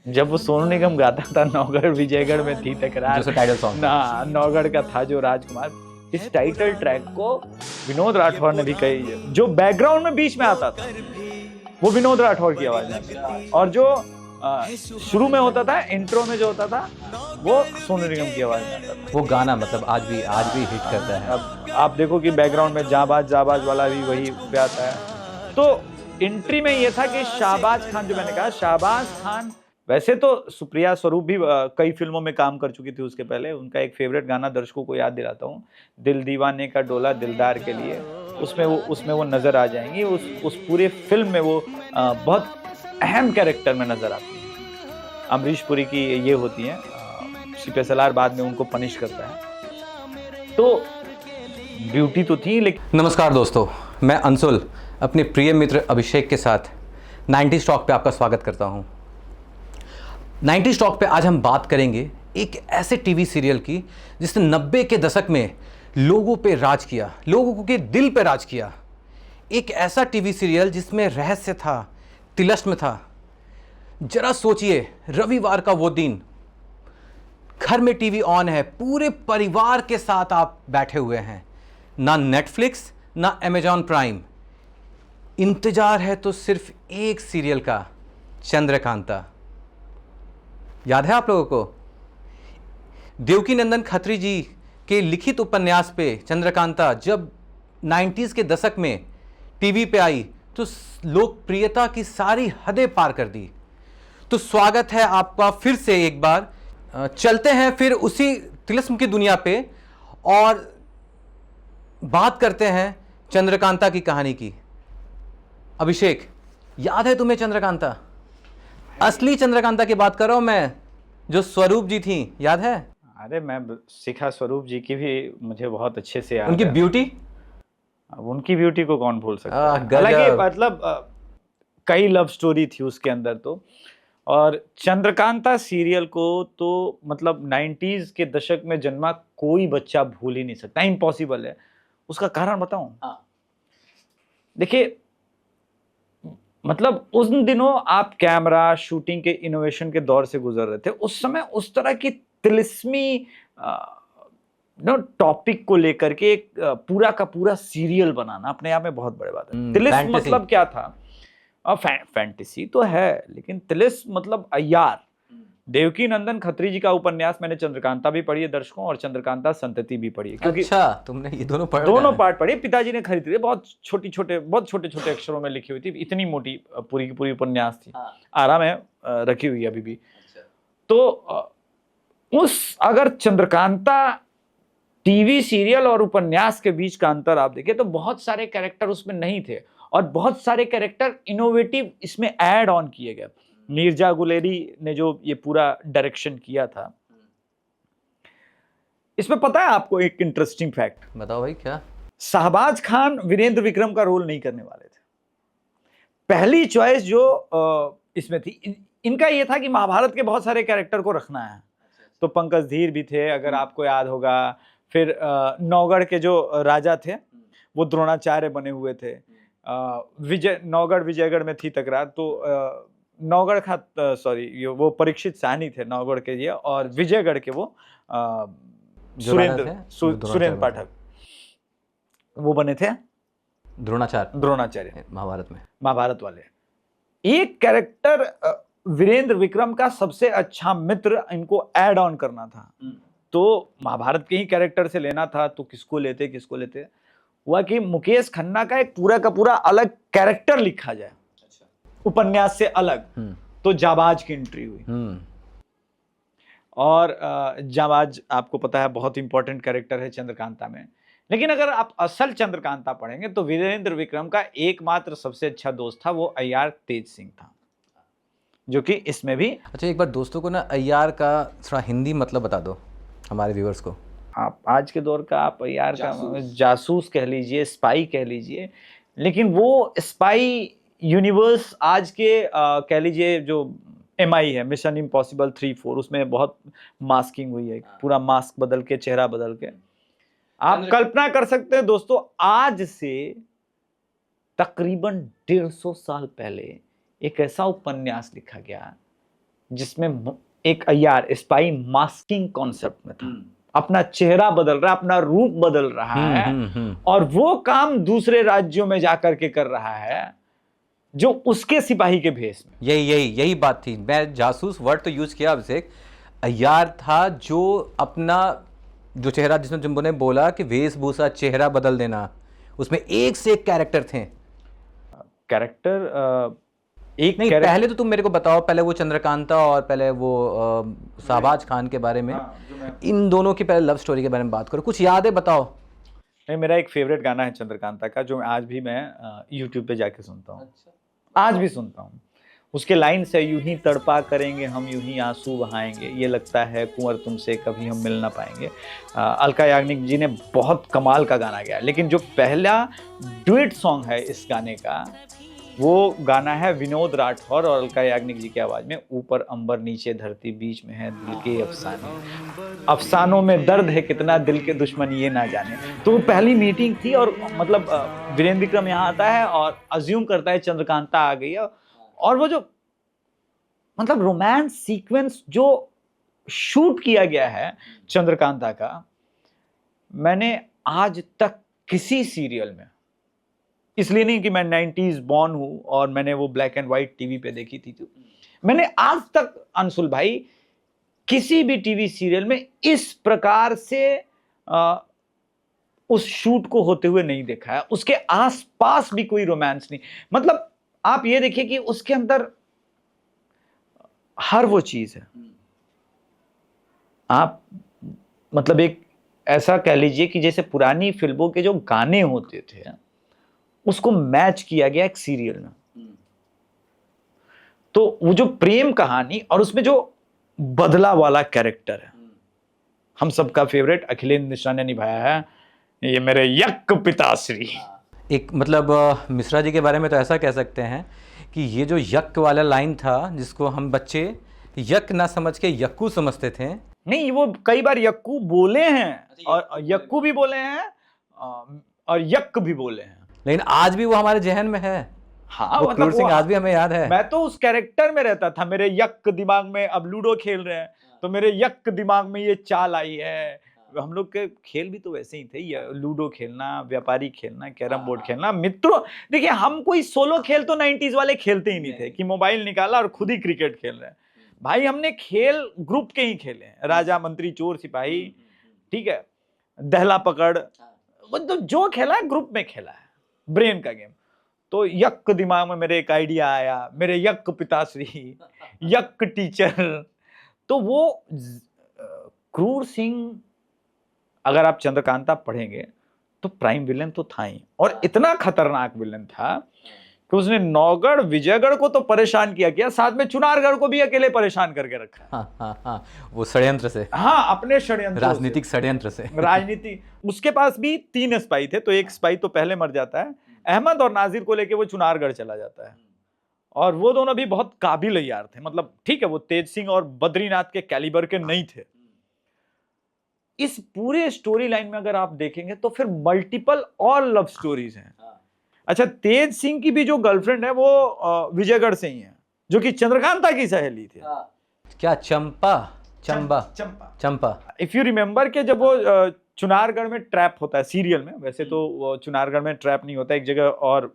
जब वो सोनू निगम गाता था नौगढ़ विजयगढ़ में थी तकरार, जो टाइटल सॉन्ग ना नौगढ़ का था जो राजकुमार, इस टाइटल ट्रैक को विनोद राठौर ने भी कही, जो बैकग्राउंड में बीच में आता था वो विनोद राठौर की आवाज में आता था, और जो शुरू में होता था इंट्रो में जो होता था वो सोनू निगम की आवाज में आता था। वो गाना मतलब आज भी हिट करता है। अब आप देखो कि बैकग्राउंड में जाबाज जाबाज वाला भी वही पे आता है। तो एंट्री में ये था कि शाहबाज खान, जो मैंने कहा शाहबाज खान, वैसे तो सुप्रिया स्वरूप भी कई फिल्मों में काम कर चुकी थी उसके पहले। उनका एक फेवरेट गाना दर्शकों को याद दिलाता हूँ, दिल दीवाने का डोला दिलदार के लिए, उसमें वो नजर आ जाएंगी। उस पूरे फिल्म में वो बहुत अहम कैरेक्टर में नजर आती है। अमरीश पुरी की ये होती है, CPSLR बाद में उनको पनिश करता है। तो ब्यूटी तो थी लेकिन। नमस्कार दोस्तों, मैं अंशुल अपने प्रिय मित्र अभिषेक के साथ 90s टॉक पे आपका स्वागत करता हूं। 90s टॉक पे आज हम बात करेंगे एक ऐसे टीवी सीरियल की जिसने 90 के दशक में लोगों पे राज किया, लोगों के दिल पे राज किया। एक ऐसा टीवी सीरियल जिसमें रहस्य था, तिलस्म था। जरा सोचिए, रविवार का वो दिन, घर में टीवी ऑन है, पूरे परिवार के साथ आप बैठे हुए हैं, ना नेटफ्लिक्स ना अमेजॉन प्राइम, इंतजार है तो सिर्फ एक सीरियल का, चंद्रकांता। याद है आप लोगों को? देवकी नंदन खत्री जी के लिखित उपन्यास पे चंद्रकांता जब 90s के दशक में टीवी पे आई तो लोकप्रियता की सारी हदें पार कर दी। तो स्वागत है आपका फिर से एक बार। चलते हैं फिर उसी तिलस्म की दुनिया पे और बात करते हैं चंद्रकांता की कहानी की। अभिषेक, याद है तुम्हें चंद्रकांता? असली चंद्रकांता की बात कर रहा हूं मैं, जो स्वरूप जी थी, याद है? अरे मैं शिखा स्वरूप जी की भी मुझे बहुत अच्छे से याद उनकी है। ब्यूटी, अब उनकी ब्यूटी को कौन भूल सकता है। हालांकि मतलब कई लव स्टोरी थी उसके अंदर तो। और चंद्रकांता सीरियल को तो मतलब 90s के दशक में जन्मा कोई बच्चा भूल ही नहीं सकता, इम्पॉसिबल है। उसका कारण बताऊं? देखिए, मतलब उन दिनों आप कैमरा शूटिंग के इनोवेशन के दौर से गुजर रहे थे। उस समय उस तरह की तिलिस्मी टॉपिक को लेकर के एक पूरा का पूरा सीरियल बनाना अपने आप में बहुत बड़ी बात है। तिलिस्म मतलब क्या था? फैंटेसी तो है, लेकिन तिलिस्म मतलब अय्यार। देवकी नंदन खत्री जी का उपन्यास मैंने चंद्रकांता भी पढ़ी है दर्शकों, और चंद्रकांता संतति भी पढ़ी है। क्योंकि अच्छा, तुमने ये दोनों पार्ट पढ़े। पिताजी ने खरीदी थी, बहुत छोटे छोटे अक्षरों में लिखी हुई थी, इतनी मोटी पूरी की पूरी उपन्यास थी। आराम है, रखी हुई है अभी भी। तो अगर चंद्रकांता टीवी सीरियल और उपन्यास के बीच का अंतर आप देखें तो बहुत सारे कैरेक्टर उसमें नहीं थे, और बहुत सारे कैरेक्टर इनोवेटिव इसमें ऐड ऑन किए गए। मीर्जा गुलेरी ने जो ये पूरा डायरेक्शन किया था, इसमें पता है आपको एक इंटरेस्टिंग फैक्ट? बताओ भाई। क्या? शाहबाज खान वीरेंद्र विक्रम का रोल नहीं करने वाले थे। पहली चॉइस जो इसमें थी, इनका ये था कि महाभारत के बहुत सारे कैरेक्टर को रखना है। तो पंकज धीर भी थे, अगर आपको याद होगा। फिर नौगढ़ के जो राजा थे वो द्रोणाचार्य बने हुए थे। नौगढ़ विजयगढ़ में थी तकरार, तो नौगढ़ का सॉरी वो परीक्षित साहनी थे नौगढ़ के ये, और विजयगढ़ के वो सुरेंद्र पाठक वो बने थे द्रोणाचार्य महाभारत वाले। एक कैरेक्टर वीरेंद्र विक्रम का सबसे अच्छा मित्र इनको ऐड ऑन करना था। तो महाभारत के ही कैरेक्टर से लेना था, तो किसको लेते हुआ कि मुकेश खन्ना का एक पूरा का पूरा अलग कैरेक्टर लिखा जाए। अच्छा। उपन्यास से अलग। तो जाबाज की एंट्री हुई। और जाबाज आपको पता है बहुत इंपॉर्टेंट कैरेक्टर है चंद्रकांता में। लेकिन अगर आप असल चंद्रकांता पढ़ेंगे तो वीरेंद्र विक्रम का एकमात्र सबसे अच्छा दोस्त था वो अय्यार तेज सिंह था, जो कि इसमें भी। अच्छा, एक बार दोस्तों को ना अय्यार का थोड़ा हिंदी मतलब बता दो हमारे व्यूअर्स को। आप आज के दौर का आप अय्यार का जासूस कह लीजिए, स्पाई कह लीजिए, लेकिन वो स्पाई यूनिवर्स आज के कह लीजिए जो MI है, मिशन इम्पॉसिबल 3-4, उसमें बहुत मास्किंग हुई है, पूरा मास्क बदल के, चेहरा बदल के। आप कल्पना कर सकते हैं दोस्तों, आज से तकरीबन 150 साल पहले एक ऐसा उपन्यास लिखा गया जिसमें एक अय्यार स्पाई मास्किंग कॉन्सेप्ट में था, अपना चेहरा बदल रहा है, अपना रूप बदल रहा है, और वो काम दूसरे राज्यों में जाकर के कर रहा है जो उसके सिपाही के भेष में। यही बात थी। मैं जासूस वर्ड तो यूज किया अभिषेक, अय्यार था जो अपना जो चेहरा, जिसमें तुमने बोला कि वेशभूषा चेहरा बदल देना, उसमें एक से एक कैरेक्टर थे। कैरेक्टर एक नहीं, पहले तो तुम मेरे को बताओ, पहले वो चंद्रकांता और पहले वो शाहबाज खान के बारे में, इन दोनों की पहले लव स्टोरी के बारे में बात करो, कुछ याद है बताओ। नहीं, मेरा एक फेवरेट गाना है चंद्रकांता का, जो आज भी मैं यूट्यूब पे जाके सुनता हूँ। आज भी सुनता हूँ। उसके लाइन से, यूं ही तड़पा करेंगे हम, यूं ही आंसू बहाएंगे, ये लगता है कुंवर तुमसे कभी हम मिल ना पाएंगे। अलका याग्निक जी ने बहुत कमाल का गाना गाया, लेकिन जो पहला डुएट सॉन्ग है इस गाने का, वो गाना है विनोद राठौर और अलका याग्निक जी की आवाज में, ऊपर अंबर नीचे धरती बीच में है दिल के अफसाने, अफसानों में दर्द है कितना दिल के दुश्मन ये ना जाने। तो वो पहली मीटिंग थी, और मतलब वीरेंद्र विक्रम यहाँ आता है और अज्यूम करता है चंद्रकांता आ गई है, और वो जो मतलब रोमांस सीक्वेंस जो शूट किया गया है चंद्रकांता का, मैंने आज तक किसी सीरियल में, इसलिए नहीं कि मैं 90s बॉर्न हूं और मैंने वो ब्लैक एंड व्हाइट टीवी पे देखी थी, तो मैंने आज तक अंशुल भाई किसी भी टीवी सीरियल में इस प्रकार से उस शूट को होते हुए नहीं देखा है। उसके आसपास भी कोई रोमांस नहीं। मतलब आप ये देखिए कि उसके अंदर हर वो चीज है। आप मतलब एक ऐसा कह लीजिए कि जैसे पुरानी फिल्मों के जो गाने होते थे उसको मैच किया गया एक सीरियल में। तो वो जो प्रेम कहानी और उसमें जो बदला वाला कैरेक्टर है, हम सबका फेवरेट अखिलेंद्र मिश्रा ने निभाया है, ये मेरे यक पिताश्री। एक मतलब मिश्रा जी के बारे में तो ऐसा कह सकते हैं कि ये जो यक वाला लाइन था, जिसको हम बच्चे यक ना समझ के यक्कू समझते थे। नहीं, वो कई बार यक्कू बोले हैं और यक्कू भी बोले हैं और यक भी बोले हैं, लेकिन आज भी वो हमारे जहन में है। हाँ, वो क्रूर सिंह आज भी हमें याद है। मैं तो उस कैरेक्टर में रहता था। मेरे यक दिमाग में, अब लूडो खेल रहे हैं तो मेरे यक दिमाग में ये चाल आई है। हम लोग के खेल भी तो वैसे ही थे, लूडो खेलना, व्यापारी खेलना, कैरम बोर्ड खेलना। मित्रों देखिए, हम कोई सोलो खेल तो 90s वाले खेलते ही नहीं थे कि मोबाइल निकाला और खुद ही क्रिकेट खेल रहे हैं। भाई हमने खेल ग्रुप के ही खेले, राजा मंत्री चोर सिपाही, ठीक है, दहला पकड़, तो जो खेला है ग्रुप में खेला है, ब्रेन का गेम। तो यक दिमाग में मेरे एक आइडिया आया, मेरे यक पिताश्री, यक टीचर। तो वो क्रूर सिंह, अगर आप चंद्रकांता पढ़ेंगे तो प्राइम विलेन तो था ही, और इतना खतरनाक विलेन था कि उसने नौगढ़ विजयगढ़ को तो परेशान किया, साथ में चुनारगढ़ को भी अकेले परेशान करके रखा। हाँ, वो षड्यंत्र से, हाँ, अपने षड्यंत्र, राजनीतिक षड्यंत्र से, राजनीति। उसके पास भी 3 स्पाई थे, तो एक स्पाई तो पहले मर जाता है, अहमद और नाजिर को लेके वो चुनारगढ़ चला जाता है, और वो दोनों भी बहुत काबिल यार थे। मतलब ठीक है, वो तेज सिंह और बद्रीनाथ के कैलिबर के नहीं थे। इस पूरे स्टोरी लाइन में अगर आप देखेंगे तो फिर मल्टीपल और लव स्टोरीज हैं। अच्छा, तेज सिंह की भी जो गर्लफ्रेंड है वो विजयगढ़ से ही है, जो कि चंद्रकांता की सहेली थी। क्या चंपा। इफ यू रिमेंबर के जब वो चुनारगढ़ में ट्रैप होता है सीरियल में, वैसे तो वो चुनारगढ़ में ट्रैप नहीं होता, एक जगह और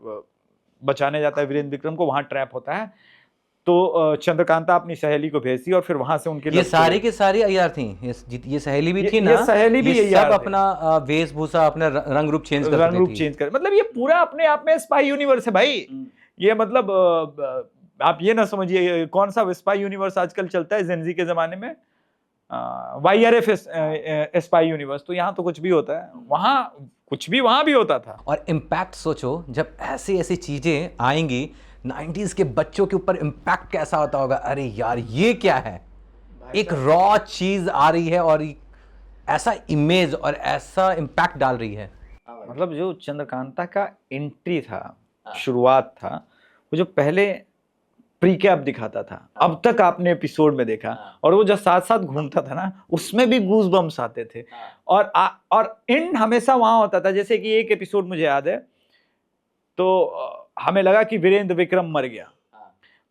बचाने जाता है वीरेंद्र विक्रम को, वहां ट्रैप होता है। तो चंद्रकांता अपनी सहेली को भेजती और फिर वहां से उनके ये सारी की सारी अय्यार थी, ये सहेली भी थी ना, ये सहेली भी ये सब अपना वेशभूषा, अपना रंग रूप चेंज कर, मतलब ये पूरा अपने आप में स्पाई यूनिवर्स है भाई। ये मतलब आप ये ना समझिए कौन सा स्पाई यूनिवर्स आजकल चलता है जेनजी के जमाने में, YRF स्पाई यूनिवर्स। तो यहाँ तो कुछ भी होता है, वहां कुछ भी वहां भी होता था। और इम्पैक्ट सोचो, जब ऐसी ऐसी चीजें आएंगी 90s के बच्चों के ऊपर, इम्पैक्ट कैसा होता होगा। अरे यार ये क्या है, एक रॉ चीज आ रही है और ऐसा इमेज और ऐसा इम्पैक्ट डाल रही है। मतलब जो चंद्रकांता का एंट्री था, शुरुआत था, वो जो पहले प्रीकैप दिखाता था, अब तक आपने एपिसोड में देखा, और वो जो साथ साथ घूमता था ना, उसमें भी गूज बम्स आते थे। और एंड हमेशा वहां होता था, जैसे कि एक एपिसोड मुझे याद है, तो हमें लगा कि वीरेंद्र विक्रम मर गया,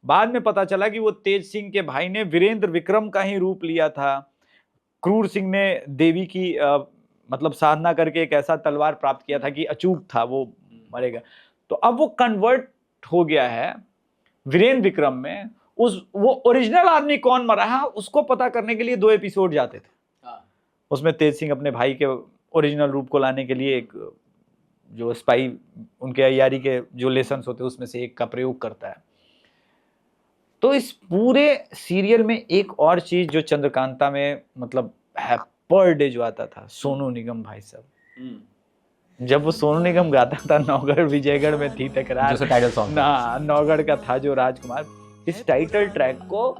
बाद में पता चला कि वो तेज सिंह के भाई ने वीरेंद्र विक्रम का ही रूप लिया था। क्रूर सिंह ने देवी की मतलब साधना करके एक ऐसा तलवार प्राप्त किया था कि अचूक था, वो मरेगा। तो अब वो कन्वर्ट हो गया है वीरेंद्र विक्रम में। वो ओरिजिनल आदमी कौन मरा है उसको पता करने के लिए 2 एपिसोड जाते थे। उसमें तेज सिंह अपने भाई के ओरिजिनल रूप को लाने के लिए एक जो स्पाई उनके अय्यारी के जो लेसन्स होते हैं उसमें से एक का प्रयोग करता है। तो इस पूरे सीरियल में एक और चीज जो चंद्रकांता में मतलब है, पर डे जो आता था, सोनू निगम भाई साहब। जब वो सोनू निगम गाता था नौगढ़ विजयगढ़ में थी तकरार, जो टाइटल सॉन्ग ना नौगढ़ का था जो राजकुमार, इस टाइटल ट्रैक को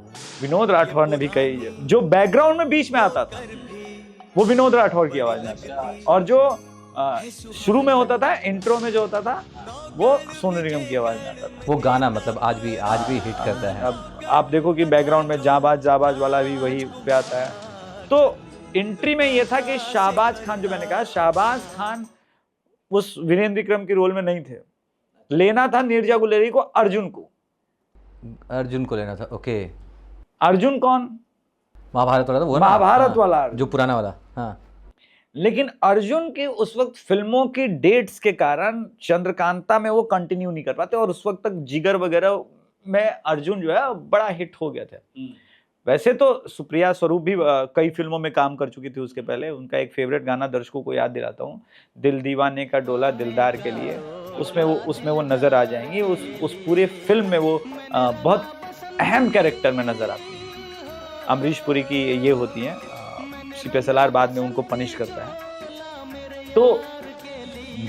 विनोद राठौर ने भी कही। जो बैकग्राउंड में बीच में आता था वो विनोद राठौर की आवाज में आता था, और जो शुरू में होता था इंट्रो में जो होता था वो सोनू निगम की आवाज में आता था। वो गाना मतलब आज भी हिट करता है। अब आप देखो कि बैकग्राउंड में जाबाज वाला भी वही पे आता है। तो एंट्री में ये था कि शाहबाज खान, जो मैंने कहा शाहबाज खान उस वीरेंद्र विक्रम के रोल में नहीं थे, लेना था नीरजा गुलेरी को, अर्जुन को लेना था। ओके, अर्जुन कौन? महाभारत वाला था वो ना? महाभारत वाला जो पुराना वाला। हाँ, लेकिन अर्जुन के उस वक्त फिल्मों की डेट्स के कारण चंद्रकांता में वो कंटिन्यू नहीं कर पाते, और उस वक्त तक जिगर वगैरह में अर्जुन जो है बड़ा हिट हो गया था। वैसे तो सुप्रिया स्वरूप भी कई फिल्मों में काम कर चुकी थी उसके पहले। उनका एक फेवरेट गाना दर्शकों को याद दिलाता हूँ, दिल दीवाने का डोला दिलदार के लिए, उसमें वो नजर आ जाएंगी। उस पूरे फिल्म में वो बहुत अहम कैरेक्टर में नजर आती है। अमरीश पुरी की ये होती है CPSLR, बाद में उनको पनिश करता है। तो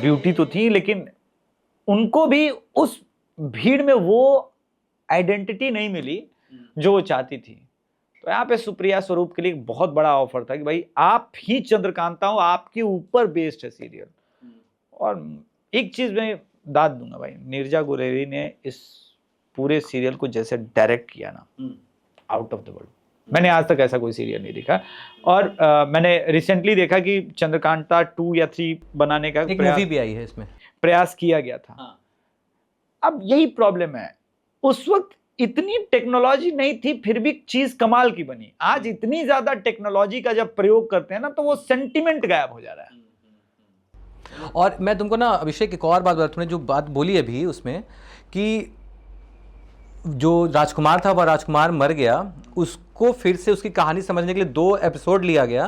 ब्यूटी तो थी, लेकिन उनको भी उस भीड़ में वो आइडेंटिटी नहीं मिली जो वो चाहती थी। तो यहाँ पे सुप्रिया स्वरूप के लिए एक बहुत बड़ा ऑफर था कि भाई आप ही चंद्रकांता हो, आपके ऊपर बेस्ड है सीरियल। और एक चीज मैं दाद दूंगा भाई, नीरजा गुलेरी ने इस पूरे सीरियल को जैसे डायरेक्ट किया ना, आउट ऑफ द वर्ल्ड। मैंने आज तक ऐसा कोई सीरियल नहीं देखा। और मैंने रिसेंटली देखा कि चंद्रकांता 2 या 3 बनाने का एक मूवी भी आई है इसमें, प्रयास किया गया था। अब यही प्रॉब्लम है, उस वक्त इतनी टेक्नोलॉजी नहीं थी, फिर भी चीज कमाल की बनी। आज इतनी ज्यादा टेक्नोलॉजी का जब प्रयोग करते हैं ना, तो वो सेंटिमेंट गायब हो जा रहा है। और मैं तुमको ना अभिषेक एक और बात बता, तूने जो बात बोली अभी उसमें कि जो राजकुमार था वह राजकुमार मर गया, उसको फिर से उसकी कहानी समझने के लिए 2 एपिसोड लिया गया।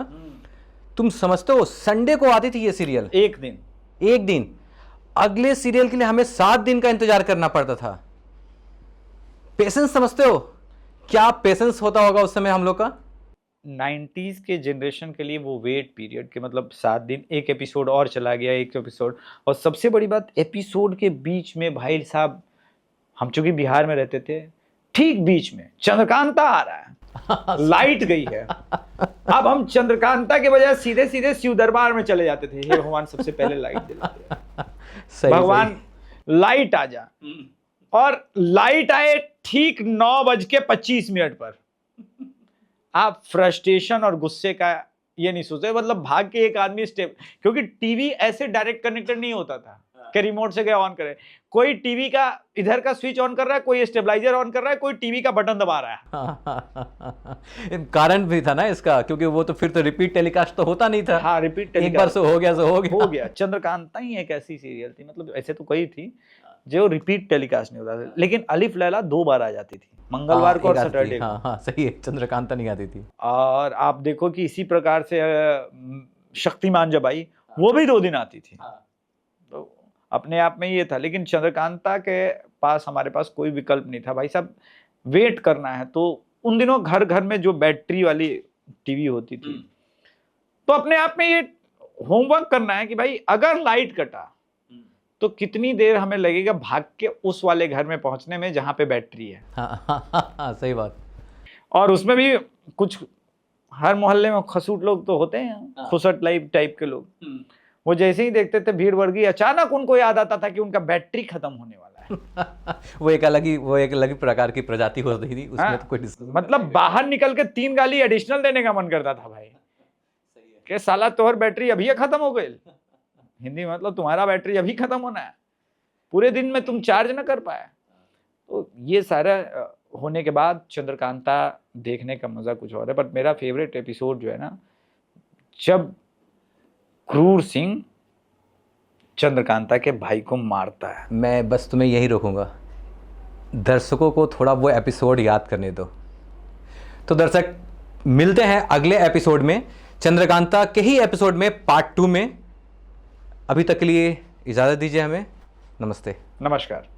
तुम समझते हो संडे को आती थी ये सीरियल, एक दिन। अगले सीरियल के लिए हमें 7 दिन का इंतजार करना पड़ता था। पेशेंस समझते हो क्या पेशेंस होता होगा उस समय हम लोग का? 90s के जनरेशन के लिए वो वेट पीरियड के मतलब 7 दिन, एक एपिसोड और चला गया, एक एपिसोड। और सबसे बड़ी बात, एपिसोड के बीच में भाई साहब, हम चूंकि बिहार में रहते थे, ठीक बीच में चंद्रकांता आ रहा है, लाइट गई है। अब हम चंद्रकांता के बजाय सीधे सीधे शिव दरबार में चले जाते थे, हे भगवान सबसे पहले लाइट दिलाते, भगवान लाइट आ जा। और लाइट आए ठीक 9:25 पर। आप फ्रस्ट्रेशन और गुस्से का ये नहीं सोचते, मतलब भाग के एक आदमी स्टेप, क्योंकि टीवी ऐसे डायरेक्ट कनेक्टेड नहीं होता था कि रिमोट से गया ऑन करे। कोई टीवी का इधर का स्विच ऑन कर रहा है, कोई स्टेबलाइजर ऑन कर रहा है, कोई टीवी का बटन दबा रहा है। कारण भी था ना इसका, क्योंकि वो तो फिर तो रिपीट टेलीकास्ट तो होता नहीं था। हाँ, रिपीट टेलीकास्ट एक बार से हो गया। चंद्रकांता ही एक ऐसी सीरियल थी, मतलब ऐसे तो कई थी जो रिपीट टेलीकास्ट नहीं होता था, लेकिन अलिफ लैला 2 बार आ जाती थी, मंगलवार को और सैटरडे को। हाँ, सही है, चंद्रकांता नहीं आती थी। और आप देखो कि इसी प्रकार से शक्तिमान जब आई, वो भी 2 दिन आती थी। तो अपने आप में ये था, लेकिन चंद्रकांता के पास, हमारे पास कोई विकल्प नहीं था भाई साहब, वेट करना है। तो उन दिनों घर घर में जो बैटरी वाली टीवी होती थी, तो अपने आप में ये होमवर्क करना है कि भाई अगर लाइट कटा तो कितनी देर हमें लगेगा भाग के उस वाले घर में पहुंचने में जहां पे बैटरी है। हाँ, सही बात। और उसमें भी कुछ, हर मोहल्ले में खसूट लोग तो होते हैं, खुसट टाइप के लोग। वो जैसे ही देखते थे भीड़ बढ़ गई, अचानक उनको याद आता था कि उनका बैटरी खत्म होने वाला है। वो एक अलग प्रकार की प्रजाति होती थी उसमें। तो कोई मतलब बाहर निकल के 3 गाली एडिशनल देने का मन करता था भाई, कि साला तोहर बैटरी अभी खत्म हो गई। हिंदी मतलब तुम्हारा बैटरी अभी खत्म होना है, पूरे दिन में तुम चार्ज ना कर पाए। तो ये सारा होने के बाद चंद्रकांता देखने का मजा कुछ और है। बट मेरा फेवरेट एपिसोड जो है ना, जब क्रूर सिंह चंद्रकांता के भाई को मारता है। मैं बस तुम्हें यही रोकूंगा, दर्शकों को थोड़ा वो एपिसोड याद करने दो। तो दर्शक, मिलते हैं अगले एपिसोड में, चंद्रकांता के ही एपिसोड में, पार्ट 2 में। अभी तक के लिए इजाज़त दीजिए हमें। नमस्ते। नमस्कार।